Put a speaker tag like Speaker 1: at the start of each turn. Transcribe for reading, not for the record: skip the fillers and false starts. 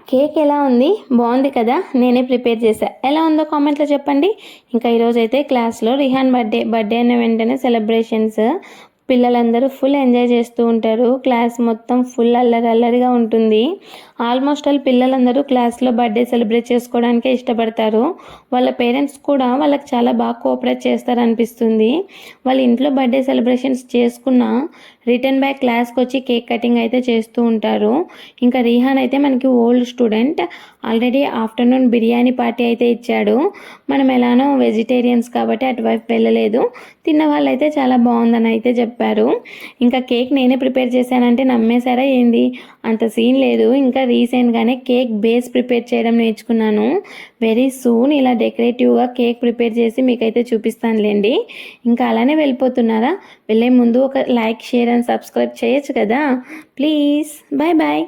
Speaker 1: Cake ఎలా ఉంది? బాగుంది కదా! నేనే ప్రిపేర్ చేశా. ఎలా ఉందో కామెంట్‌లో చెప్పండి. ఇంకా ఈరోజైతే క్లాస్‌లో రిహాన్ బర్త్‌డే అయిన వెంటనే సెలబ్రేషన్స్ పిల్లలందరూ ఫుల్ ఎంజాయ్ చేస్తూ ఉంటారు. క్లాస్ మొత్తం ఫుల్ అల్లరిగా ఉంటుంది. ఆల్మోస్ట్ ఆల్ పిల్లలందరూ క్లాస్‌లో బర్త్‌డే సెలబ్రేట్ చేసుకోవడానికే ఇష్టపడతారు. వాళ్ళ పేరెంట్స్ కూడా వాళ్ళకి చాలా బాగా కోఆపరేట్ చేస్తారనిపిస్తుంది. వాళ్ళ ఇంట్లో బర్త్‌డే సెలబ్రేషన్స్ చేసుకున్న రిటర్న్ బ్యాక్ క్లాస్‌కి వచ్చి కేక్ కటింగ్ అయితే చేస్తూ ఉంటారు. ఇంకా రిహాన్ అయితే మనకి old student. Already afternoon biryani party అయితే ఇచ్చాడు. మనం ఎలానో వెజిటేరియన్స్ కాబట్టి అటువైపు వెళ్ళలేదు. తిన్న వాళ్ళైతే చాలా బాగుందని అయితే చెప్పారు. ఇంకా కేక్ నేనే ప్రిపేర్ చేశానంటే నమ్మేశారా ఏంది? అంత సీన్ లేదు. ఇంకా రీసెంట్గానే కేక్ బేస్ ప్రిపేర్ చేయడం నేర్చుకున్నాను. వెరీ సూన్ ఇలా డెకరేటివ్గా కేక్ ప్రిపేర్ చేసి మీకైతే చూపిస్తానులేండి. ఇంకా అలానే వెళ్ళిపోతున్నారా? వెళ్ళే ముందు ఒక లైక్, షేర్ అండ్ సబ్స్క్రైబ్ చేయొచ్చు కదా. Please bye bye.